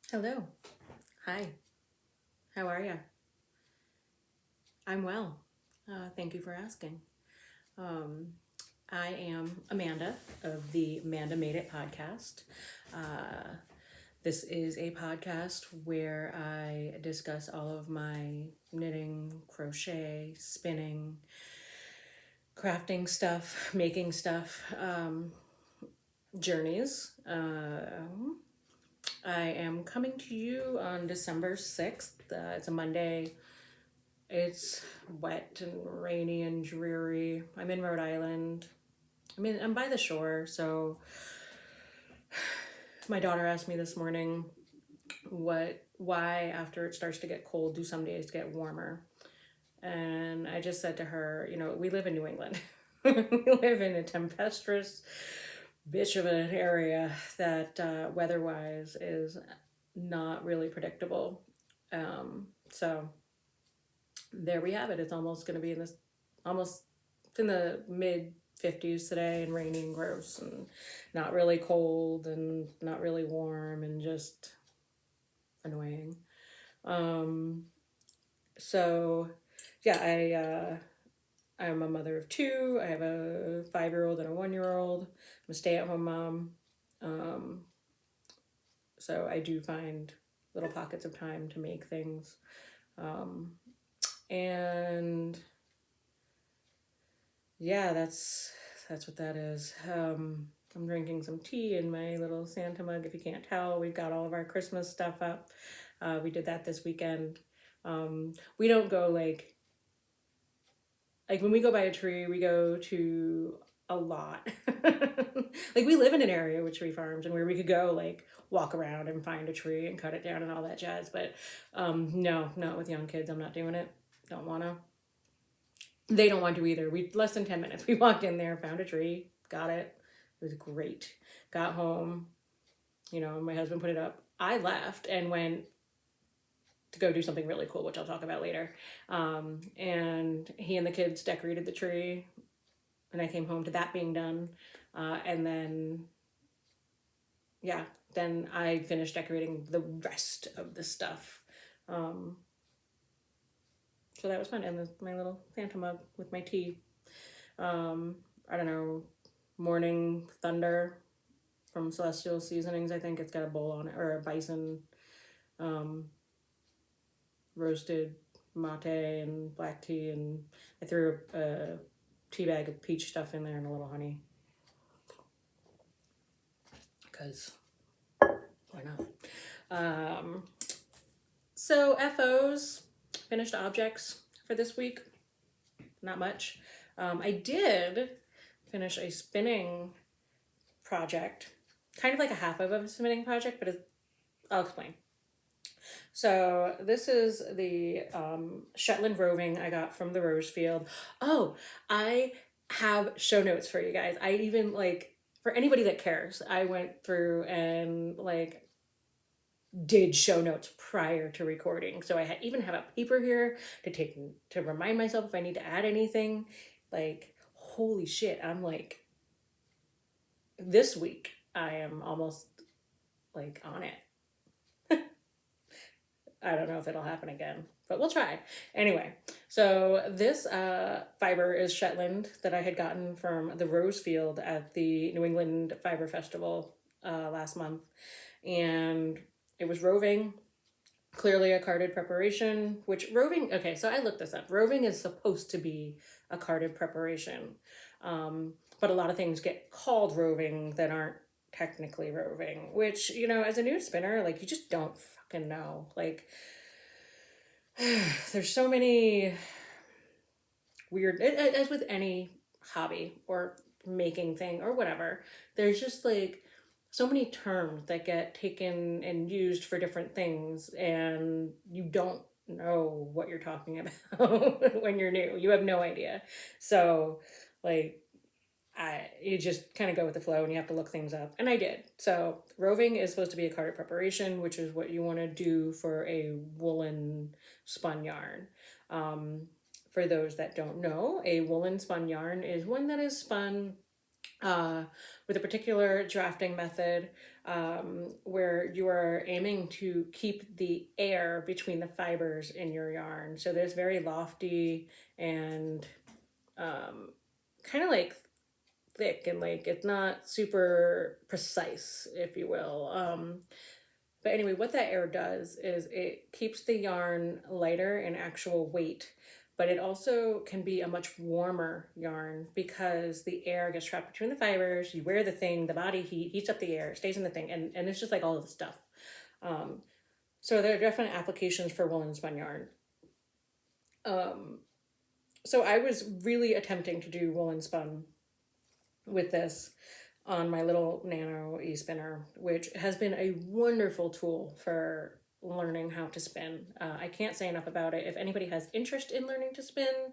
Hello. Hi. How are you? I'm well. Thank you for asking. Um, I am Amanda of the Manda Made It podcast. Uh, this is a podcast where I discuss all of my knitting, crochet, spinning, crafting stuff, making stuff, journeys. I am coming to you on December 6th. It's a Monday. It's wet and rainy and dreary. I'm in Rhode Island. I'm by the shore, so my daughter asked me this morning why after it starts to get cold do some days get warmer. And I just said to her, we live in New England. We live in a tempestuous bitch of an area that weather-wise is not really predictable. So there we have it. It's almost in the mid 50s today and rainy and gross and not really cold and not really warm and just annoying. Um, so yeah, I'm a mother of two. I have a 5-year-old and a 1-year-old. I'm a stay-at-home mom. Um, so I do find little pockets of time to make things. Um, and yeah, that's what that is. I'm drinking some tea in my little Santa mug. If you can't tell, we've got all of our Christmas stuff up. We did that this weekend. We don't go like when we go by a tree, we go to a lot. Like we live in an area with tree farms and where we could go like walk around and find a tree and cut it down and all that jazz. But no, not with young kids. I'm not doing it. Don't want to. They don't want to either. We less than 10 minutes. We walked in there, found a tree, got it. It was great. Got home, my husband put it up. I left and went to go do something really cool, which I'll talk about later. And he and the kids decorated the tree, and I came home to that being done. And then, yeah, then I finished decorating the rest of the stuff. Um, so that was fun. And my little Santa mug with my tea. I don't know, Morning Thunder from Celestial Seasonings. I think it's got a bowl on it, or a bison um, roasted mate and black tea, and I threw a tea bag of peach stuff in there and a little honey. Because why not? So FOs, finished objects for this week. Not much. I did finish a spinning project, kind of like a half of a spinning project, but I'll explain. So this is the Shetland roving I got from the rose field. Oh, I have show notes for you guys. I even for anybody that cares, I went through and did show notes prior to recording. So I even have a paper here to remind myself if I need to add anything. Holy shit, I'm this week I am almost on it. I don't know if it'll happen again, but we'll try. Anyway, so this fiber is Shetland that I had gotten from the Rose Field at the New England Fiber Festival last month. And it was roving, clearly a carded preparation, which roving, okay, so I looked this up. Roving is supposed to be a carded preparation, but a lot of things get called roving that aren't technically roving, which, as a new spinner, you just don't fucking know. There's so many weird, as with any hobby or making thing or whatever, there's just so many terms that get taken and used for different things, and you don't know what you're talking about when you're new. You have no idea. So, you just kind of go with the flow and you have to look things up. And I did. So roving is supposed to be a carded preparation, which is what you want to do for a woolen spun yarn. For those that don't know, a woolen spun yarn is one that is spun with a particular drafting method where you are aiming to keep the air between the fibers in your yarn. So there's very lofty and kind of like thick, and like it's not super precise, if you will. But anyway, what that air does is it keeps the yarn lighter in actual weight, but it also can be a much warmer yarn because the air gets trapped between the fibers. You wear the thing, the body heat heats up the air, stays in the thing, and it's just like all of the stuff. So there are definite applications for woolen spun yarn. So I was really attempting to do woolen spun with this on my little Nano e-spinner, which has been a wonderful tool for learning how to spin. I can't say enough about it. If anybody has interest in learning to spin,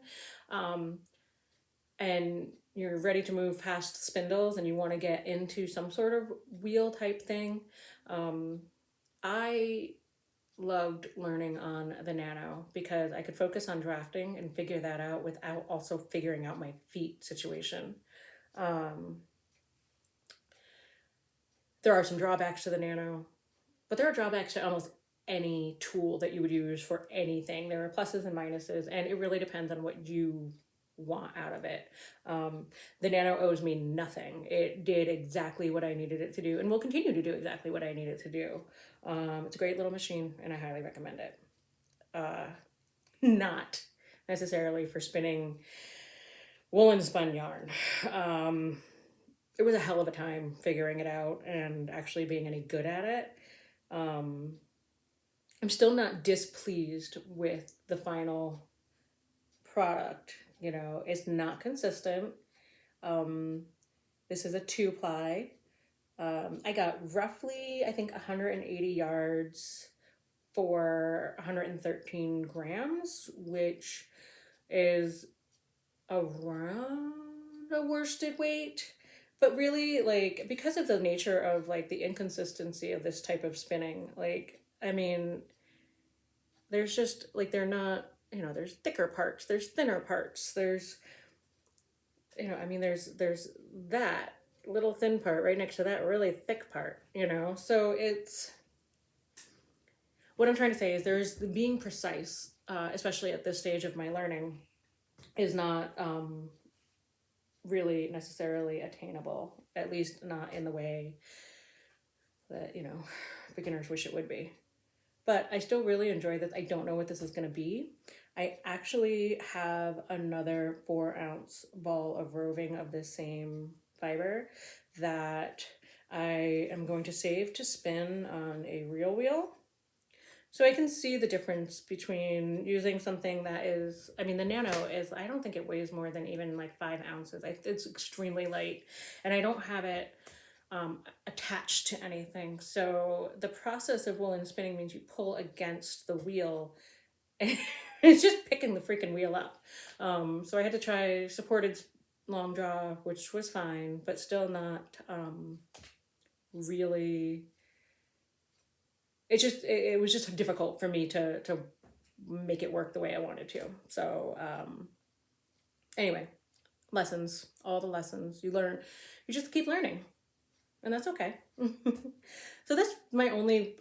and you're ready to move past spindles and you want to get into some sort of wheel type thing, I loved learning on the Nano because I could focus on drafting and figure that out without also figuring out my feet situation. There are some drawbacks to the Nano, but there are drawbacks to almost any tool that you would use for anything. There are pluses and minuses, and it really depends on what you want out of it. The Nano owes me nothing. It did exactly what I needed it to do, and will continue to do exactly what I need it to do. It's a great little machine, and I highly recommend it. Not necessarily for spinning woolen spun yarn. It was a hell of a time figuring it out and actually being any good at it. I'm still not displeased with the final product. You know, it's not consistent. This is a 2-ply. I got roughly, I think, 180 yards for 113 grams, which is around a worsted weight. But really, like, because of the nature of like the inconsistency of this type of spinning, like, I mean, there's just like, they're not, you know, there's thicker parts, there's thinner parts, there's, you know, I mean, there's that little thin part right next to that really thick part, you know. So it's, what I'm trying to say is there's being precise, especially at this stage of my learning, is not really necessarily attainable, at least not in the way that, you know, beginners wish it would be. But I still really enjoy this. I don't know what this is going to be. I actually have another 4-ounce ball of roving of the same fiber that I am going to save to spin on a reel wheel. So I can see the difference between using something that is, I mean, the Nano is, I don't think it weighs more than even like 5 ounces. It's extremely light, and I don't have it attached to anything. So the process of woolen spinning means you pull against the wheel and it's just picking the freaking wheel up. So I had to try supported long draw, which was fine, but still not really, it was just difficult for me to make it work the way I wanted to. So anyway, lessons, all the lessons you learn, you just keep learning, and that's okay. So that's my only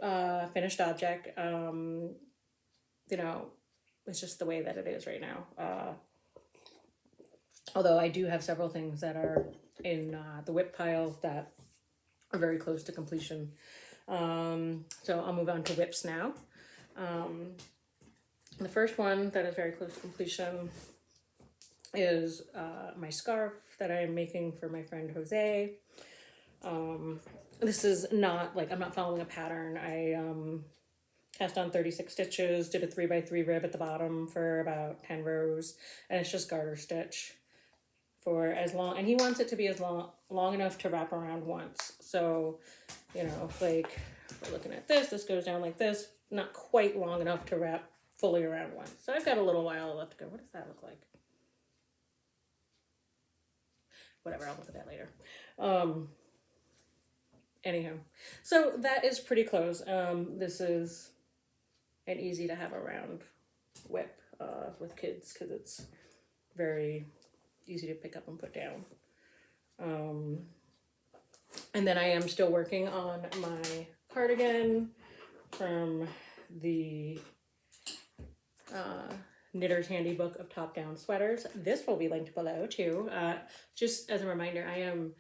finished object. You know, it's just the way that it is right now. Although I do have several things that are in the whip pile that are very close to completion. So I'll move on to whips now. The first one that is very close to completion is my scarf that I'm making for my friend Jose. This is not like, I'm not following a pattern. I cast on 36 stitches, did a 3x3 rib at the bottom for about 10 rows, and it's just garter stitch for as long, and he wants it to be as long enough to wrap around once. So, you know, like, we're looking at this goes down like this, not quite long enough to wrap fully around once. So I've got a little while left to go. What does that look like? Whatever, I'll look at that later. Anyhow, so that is pretty close. This is an easy to have around whip with kids because it's very easy to pick up and put down. And then I am still working on my cardigan from the Knitter's Handy Book of Top-Down Sweaters. This will be linked below too. Just as a reminder, I am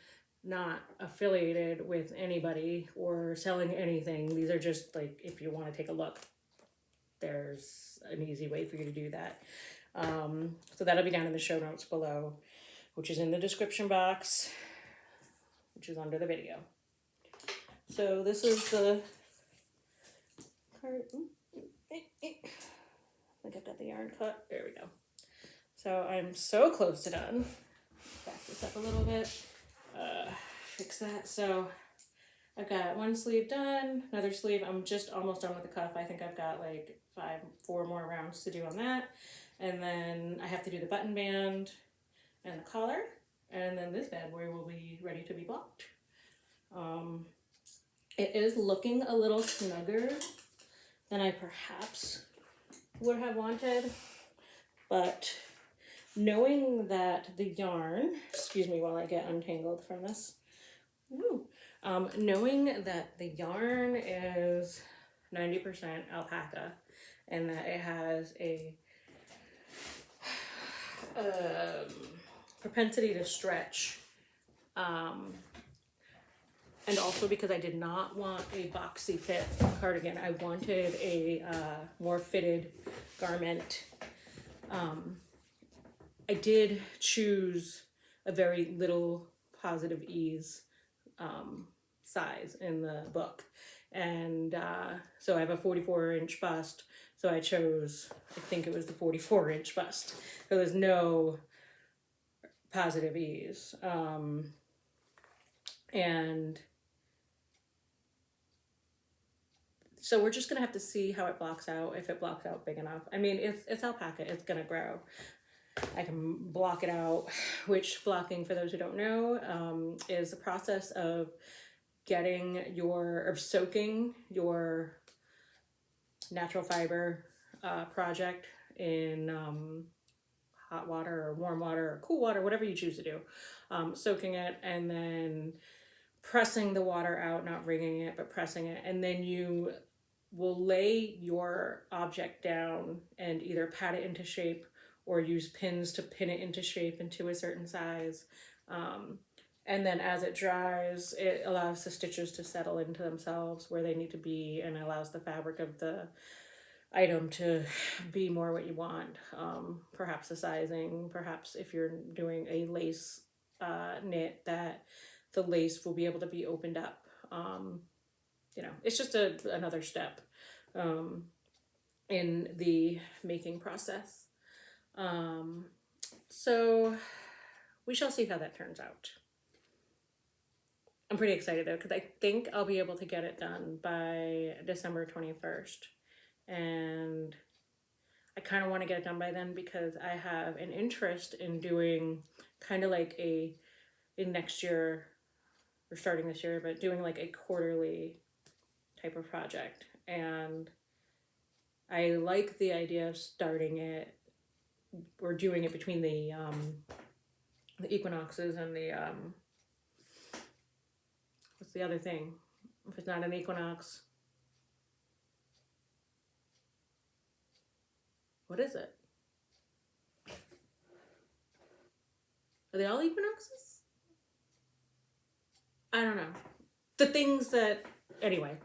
not affiliated with anybody or selling anything. These are just like, if you want to take a look, there's an easy way for you to do that. So that'll be down in the show notes below, which is in the description box, which is under the video. So this is the card. I think I've got the yarn cut. There we go. So I'm so close to done. Back this up a little bit. Fix that. So I've got one sleeve done, another sleeve. I'm just almost done with the cuff. I think I've got like 4 more rounds to do on that. And then I have to do the button band and the collar. And then this bad boy will be ready to be blocked. It is looking a little snugger than I perhaps would have wanted. But knowing that the yarn, excuse me while I get untangled from this. Woo. Knowing that the yarn is 90% alpaca and that it has a propensity to stretch, and also because I did not want a boxy fit cardigan, I wanted a more fitted garment. I did choose a very little positive ease size in the book, and so I have a 44-inch bust, so I chose, I think it was the 44-inch bust, so there's no positive ease, and so we're just gonna have to see how it blocks out, if it blocks out big enough. I mean, it's alpaca, it's gonna grow. I can block it out, which blocking, for those who don't know, is the process of soaking your natural fiber project in hot water or warm water or cool water, whatever you choose to do. Soaking it and then pressing the water out, not wringing it, but pressing it. And then you will lay your object down and either pat it into shape or use pins to pin it into shape into a certain size. And then as it dries, it allows the stitches to settle into themselves where they need to be and allows the fabric of the item to be more what you want. Perhaps the sizing, perhaps if you're doing a lace knit, that the lace will be able to be opened up. You know, it's just another step in the making process. So we shall see how that turns out. I'm pretty excited though, because I think I'll be able to get it done by December 21st. And I kind of want to get it done by then because I have an interest in doing kind of like in next year, or starting this year, but doing like a quarterly type of project. And I like the idea of starting it or doing it between the equinoxes and the, what's the other thing? If it's not an equinox, what is it? Are they all equinoxes? I don't know. The things that, anyway,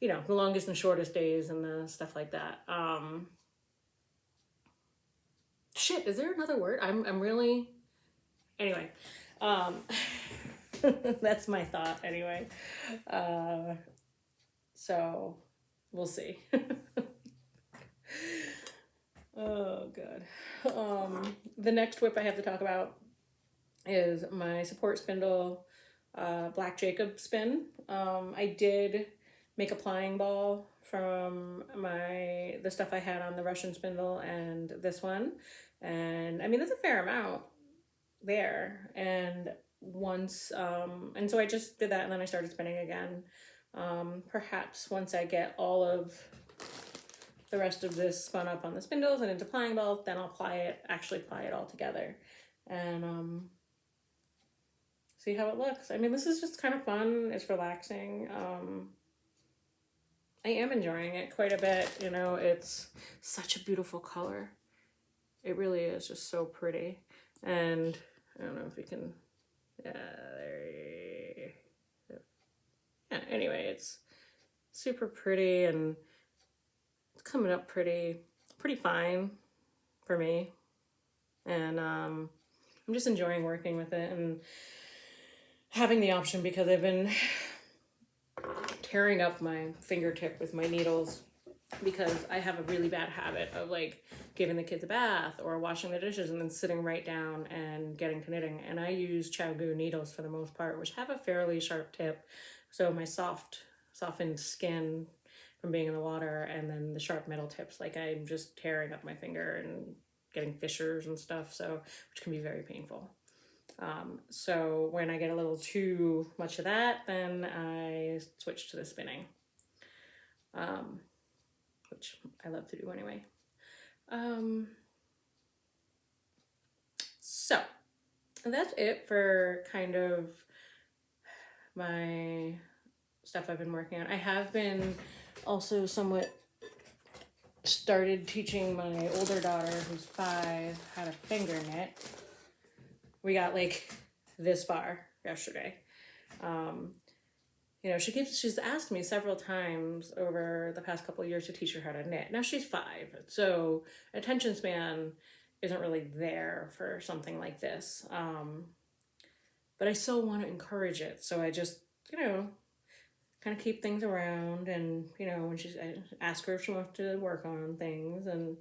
you know, the longest and shortest days and the stuff like that. Shit, is there another word? I'm really, anyway, that's my thought anyway. So we'll see. Oh god. The next whip I have to talk about is my support spindle, Black Jacob spin. I did make a plying ball from the stuff I had on the Russian spindle and this one, and I mean there's a fair amount there, and once and so I just did that and then I started spinning again. Perhaps once I get all of the rest of this spun up on the spindles and into plying balls, then I'll actually ply it all together. And see how it looks. I mean, this is just kind of fun. It's relaxing. I am enjoying it quite a bit. You know, it's such a beautiful color. It really is just so pretty. And I don't know if you can, yeah, there. Yeah, anyway, it's super pretty and it's coming up pretty fine for me. And I'm just enjoying working with it and having the option, because I've been tearing up my fingertip with my needles because I have a really bad habit of like giving the kids a bath or washing the dishes and then sitting right down and getting to knitting. And I use Chow needles for the most part, which have a fairly sharp tip. So my softened skin from being in the water, and then the sharp metal tips, like I'm just tearing up my finger and getting fissures and stuff, so which can be very painful. So when I get a little too much of that, then I switch to the spinning, which I love to do anyway. So that's it for kind of my stuff I've been working on. I have been also somewhat started teaching my older daughter, who's 5, how to finger knit. We got like this far yesterday. You know, she's asked me several times over the past couple of years to teach her how to knit. Now she's 5, so attention span isn't really there for something like this. But I still want to encourage it, so I just, you know, kind of keep things around, and you know, when I ask her if she wants to work on things, and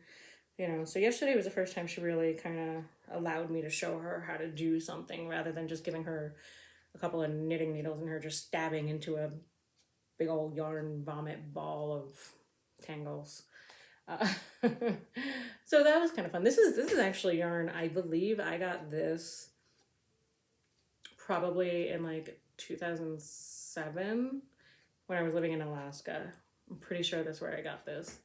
you know, so yesterday was the first time she really kind of allowed me to show her how to do something rather than just giving her a couple of knitting needles and her just stabbing into a big old yarn vomit ball of tangles. So that was kind of fun. This is actually yarn. I believe I got this probably in like 2007 when I was living in Alaska. I'm pretty sure that's where I got this.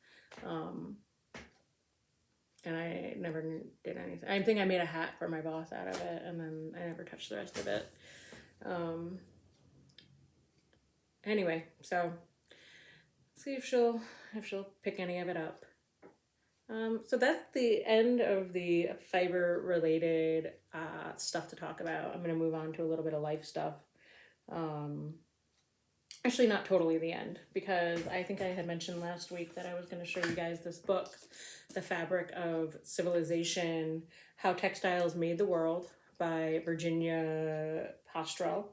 And I never did anything. I think I made a hat for my boss out of it, and then I never touched the rest of it. Anyway, so see if she'll pick any of it up. So that's the end of the fiber related stuff to talk about. I'm going to move on to a little bit of life stuff. Actually, not totally the end, because I think I had mentioned last week that I was going to show you guys this book, The Fabric of Civilization, How Textiles Made the World by Virginia Pastrell.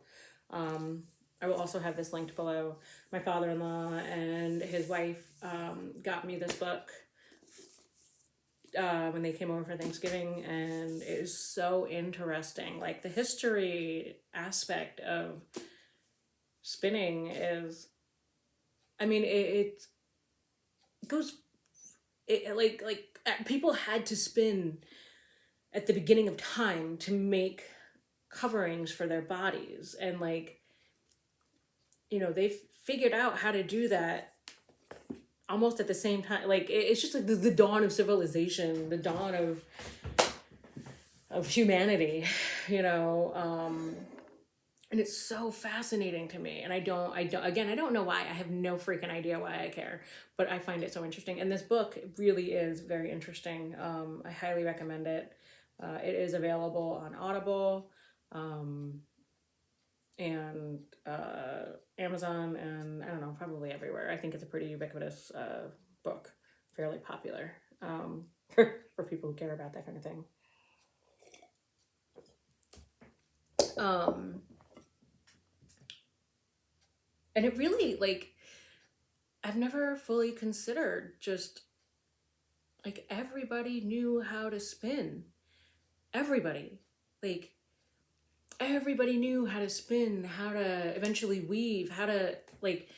I will also have this linked below. My father-in-law and his wife got me this book when they came over for Thanksgiving, and it is so interesting. Like the history aspect of spinning is, I mean, it goes, like people had to spin at the beginning of time to make coverings for their bodies, and like, you know, they figured out how to do that almost at the same time. Like it's just like the dawn of civilization, the dawn of humanity, you know. And it's so fascinating to me, and I don't know why. I have no freaking idea why I care, but I find it so interesting. And this book really is very interesting. I highly recommend it. It is available on Audible, and Amazon, and I don't know, probably everywhere. I think it's a pretty ubiquitous book, fairly popular for people who care about that kind of thing. And it really, like, I've never fully considered just, like, everybody knew how to spin. Everybody. Like, everybody knew how to spin, how to eventually weave, how to, like,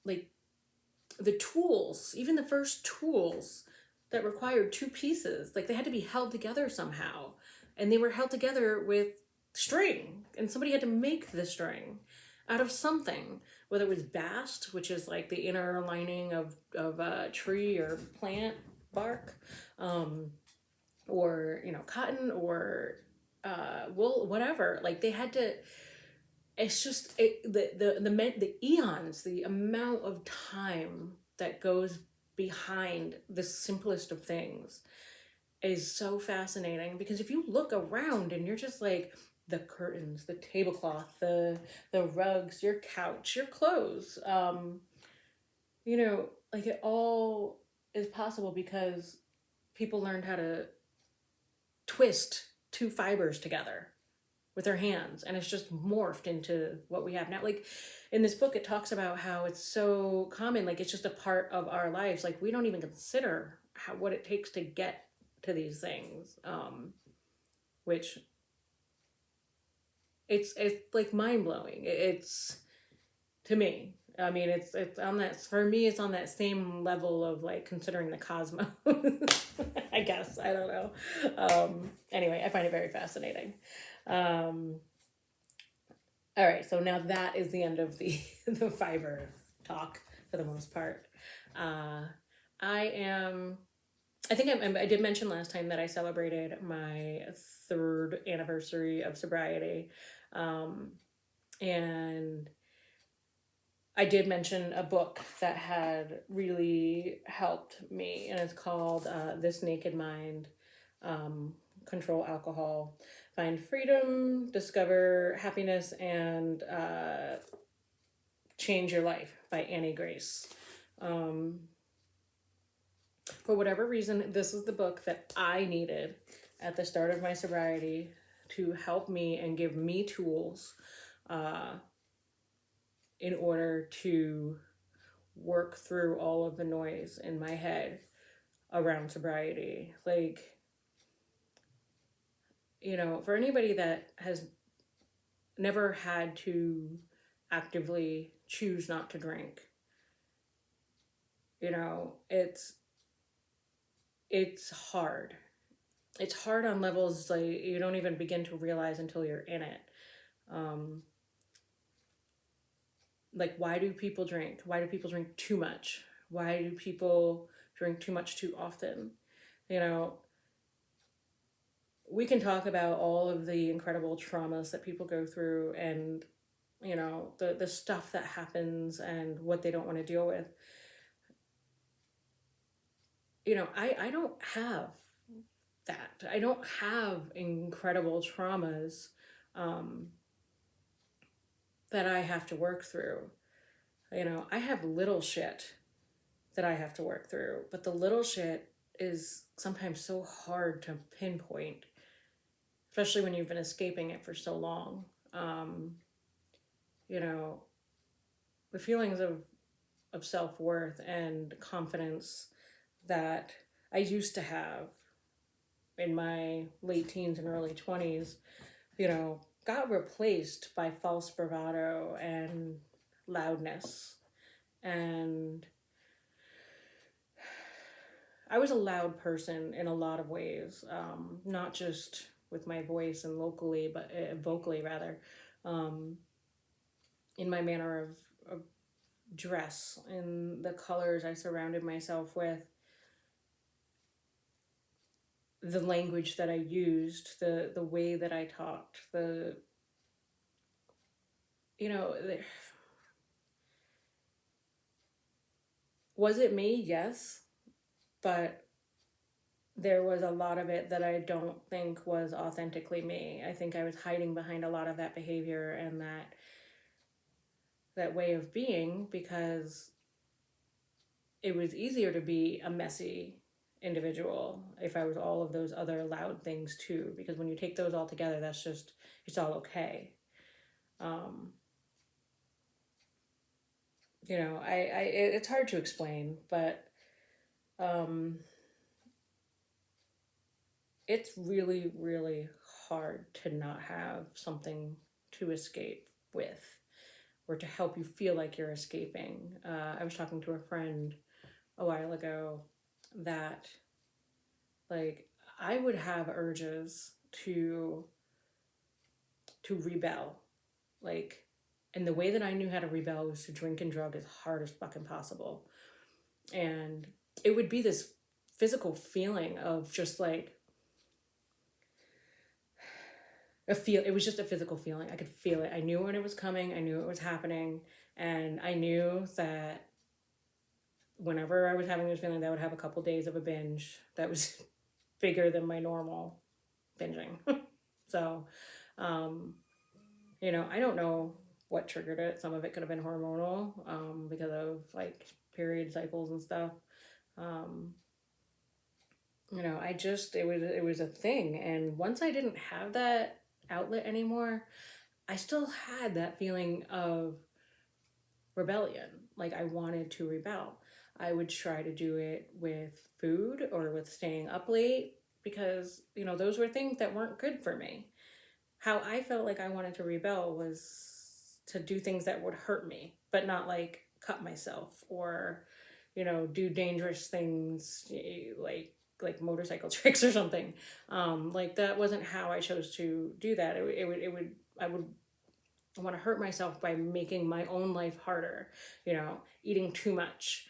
the tools, even the first tools that required 2 pieces, like, they had to be held together somehow. And they were held together with string, and somebody had to make the string out of something, whether it was bast, which is like the inner lining of a tree or plant bark, or, you know, cotton, or well, whatever. Like they had to. It's just the eons, the amount of time that goes behind the simplest of things is so fascinating, because if you look around and you're just like the curtains, the tablecloth, the rugs, your couch, your clothes, like it all is possible because people learned how to twist two fibers together with their hands, and it's just morphed into what we have now. Like in this book it talks about how it's so common, like it's just a part of our lives, like we don't even consider what it takes to get to these things, which it's like mind-blowing. It's, to me, I mean, it's on that, for me it's on that same level of like considering the cosmos. I guess, I don't know. Anyway, I find it very fascinating. um all right, so now that is the end of the the fiber talk for the most part. uh I am, I think I did mention last time that I celebrated my third anniversary of sobriety. Um, and I did mention a book that had really helped me, and it's called This Naked Mind, um, Control Alcohol, Find Freedom, Discover Happiness, and Change Your Life by Annie Grace. Um, for whatever reason, this is the book that I needed at the start of my sobriety to help me and give me tools uh, in order to work through all of the noise in my head around sobriety. Like, for anybody that has never had to actively choose not to drink, it's hard. It's hard on levels like you don't even begin to realize until you're in it. Um, like, why do people drink? Why do people drink too much? Why do people drink too much too often? You know, we can talk about all of the incredible traumas that people go through, and the stuff that happens and what they don't want to deal with. I don't have that. I don't have incredible traumas um, that I have to work through. I have little shit that I have to work through, but the little shit is sometimes so hard to pinpoint, especially when you've been escaping it for so long. Um, you know, the feelings of self worth and confidence that I used to have in my late teens and early 20s, got replaced by false bravado and loudness. And I was a loud person in a lot of ways, not just with my voice and locally, but vocally rather, um, in my manner of dress, in the colors I surrounded myself with, the language that I used, the way that I talked, you know, the, was it me? Yes, but there was a lot of it that I don't think was authentically me. I think I was hiding behind a lot of that behavior and that way of being because it was easier to be a messy individual if I was all of those other loud things too, because when you take those all together, that's just, it's all okay. um it's hard to explain, but um it's really, really hard to not have something to escape with or to help you feel like you're escaping. I was talking to a friend a while ago that, like, I would have urges to rebel, like, and the way that I knew how to rebel was to drink and drug as hard as fucking possible. And it would be this physical feeling of just like it was just a physical feeling. I could feel it. I knew when it was coming. I knew it was happening. And I knew that whenever I was having this feeling, that I would have a couple days of a binge that was bigger than my normal binging. So, um, I don't know what triggered it. Some of it could have been hormonal, because of like period cycles and stuff. Um, it was a thing. And once I didn't have that outlet anymore, I still had that feeling of rebellion. Like I wanted to rebel. I would try to do it with food or with staying up late because, those were things that weren't good for me. How I felt like I wanted to rebel was to do things that would hurt me, but not like cut myself or, do dangerous things like motorcycle tricks or something. Like that wasn't how I chose to do that. I would want to hurt myself by making my own life harder, eating too much,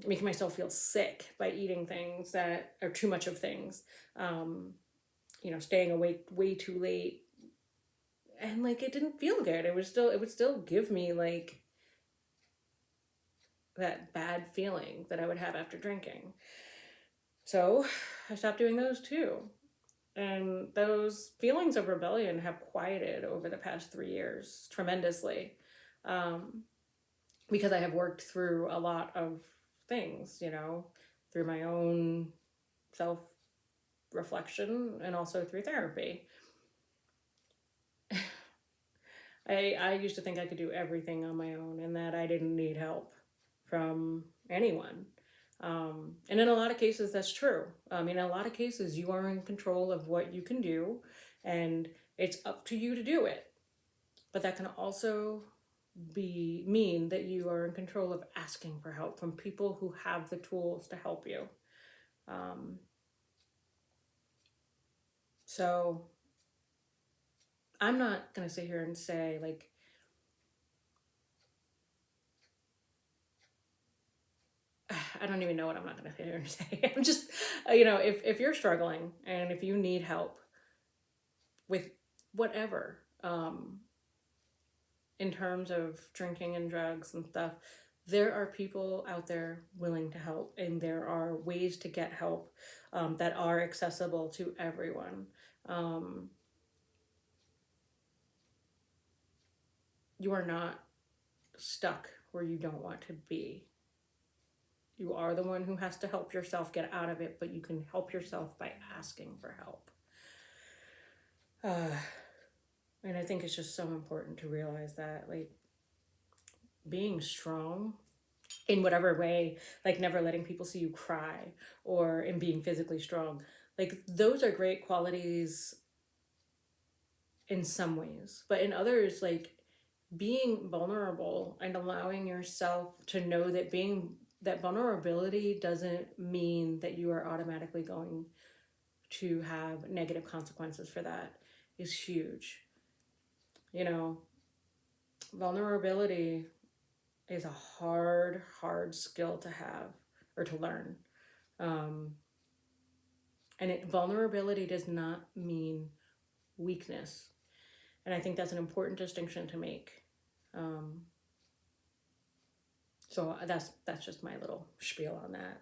making myself feel sick by eating things that are too much of things, staying awake way too late. And like it didn't feel good. It would still give me like that bad feeling that I would have after drinking. So I stopped doing those too. And those feelings of rebellion have quieted over the past 3 years tremendously, because I have worked through a lot of things, through my own self reflection and also through therapy. I used to think I could do everything on my own and that I didn't need help from anyone. And in a lot of cases, that's true. In a lot of cases, you are in control of what you can do, and it's up to you to do it. But that can also mean that you are in control of asking for help from people who have the tools to help you. So I'm not going to sit here and say, like, I don't even know what I'm not going to sit here and say. I'm just, if you're struggling and if you need help with whatever, in terms of drinking and drugs and stuff, there are people out there willing to help, and there are ways to get help, that are accessible to everyone. You are not stuck where you don't want to be. You are the one who has to help yourself get out of it, but you can help yourself by asking for help. And I think it's just so important to realize that, like, being strong in whatever way, like never letting people see you cry, or in being physically strong, like those are great qualities in some ways, but in others, like being vulnerable and allowing yourself to know that vulnerability doesn't mean that you are automatically going to have negative consequences for that is huge. Vulnerability is a hard skill to have or to learn. And vulnerability does not mean weakness. And I think that's an important distinction to make. So that's just my little spiel on that.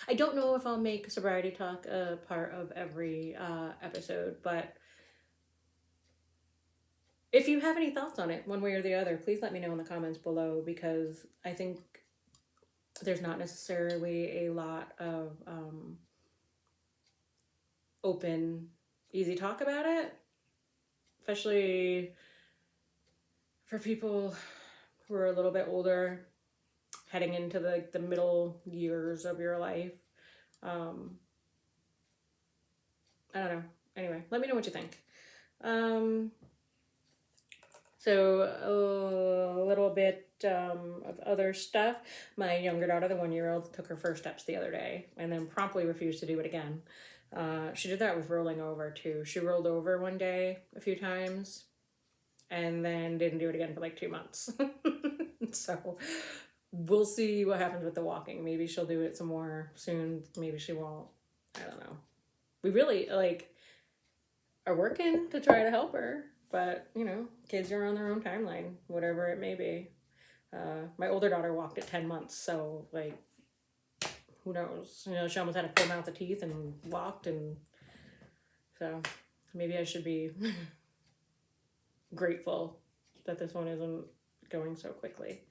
I don't know if I'll make sobriety talk a part of every episode, but if you have any thoughts on it, one way or the other, please let me know in the comments below, because I think there's not necessarily a lot of open, easy talk about it, especially for people who are a little bit older, heading into the middle years of your life. I don't know. Anyway, let me know what you think. So a little bit of other stuff. My younger daughter, the 1-year-old, took her first steps the other day and then promptly refused to do it again. She did that with rolling over too. She rolled over one day a few times and then didn't do it again for like 2 months. So we'll see what happens with the walking. Maybe she'll do it some more soon. Maybe she won't. I don't know. We really, like, are working to try to help her. But, you know, kids are on their own timeline, whatever it may be. My older daughter walked at 10 months, so, like, who knows? You know, she almost had a full mouth of teeth and walked, and so maybe I should be grateful that this one isn't going so quickly.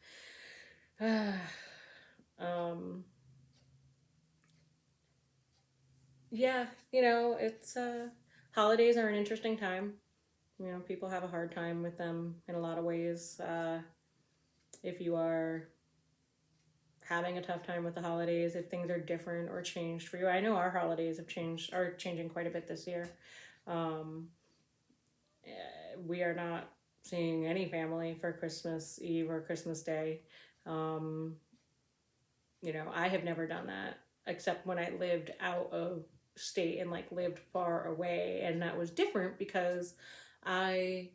Yeah, you know, it's holidays are an interesting time. You know, people have a hard time with them in a lot of ways. If you are having a tough time with the holidays, if things are different or changed for you, I know our holidays have changed, are changing quite a bit this year. Um, we are not seeing any family for Christmas Eve or Christmas Day. Um, you know, I have never done that except when I lived out of state and like lived far away, and that was different because I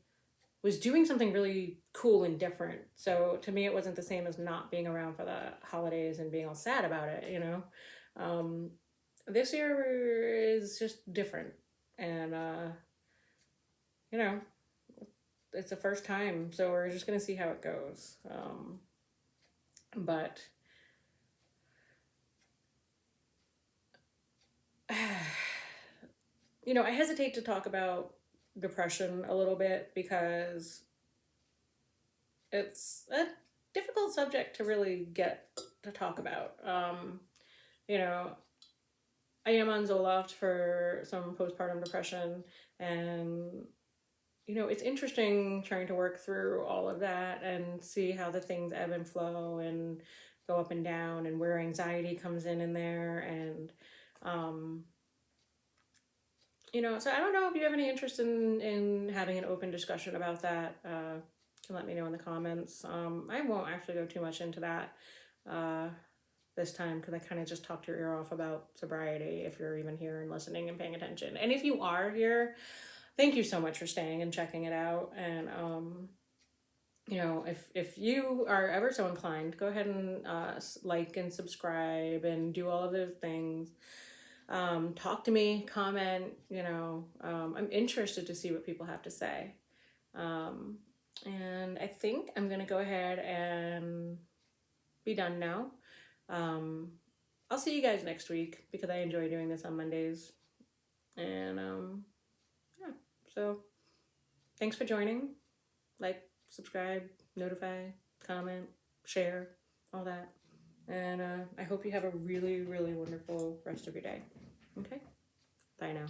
was doing something really cool and different. So to me, it wasn't the same as not being around for the holidays and being all sad about it, you know. Um, this year is just different, and you know, it's the first time, so we're just gonna see how it goes. But you know, I hesitate to talk about depression a little bit because it's a difficult subject to really get to talk about. You know, I am on Zoloft for some postpartum depression, and you know, it's interesting trying to work through all of that and see how the things ebb and flow and go up and down, and where anxiety comes in there, and um, you know, so I don't know if you have any interest in having an open discussion about that. You can let me know in the comments. I won't actually go too much into that uh, this time because I kind of just talked your ear off about sobriety, if you're even here and listening and paying attention. And if you are here, thank you so much for staying and checking it out. And you know, if you are ever so inclined, go ahead and like and subscribe and do all of those things. Talk to me, comment, you know, I'm interested to see what people have to say. And I think I'm going to go ahead and be done now. Um, I'll see you guys next week because I enjoy doing this on Mondays. And yeah, so thanks for joining. Like, subscribe, notify, comment, share, all that. And I hope you have a really, really wonderful rest of your day. Okay? Bye now.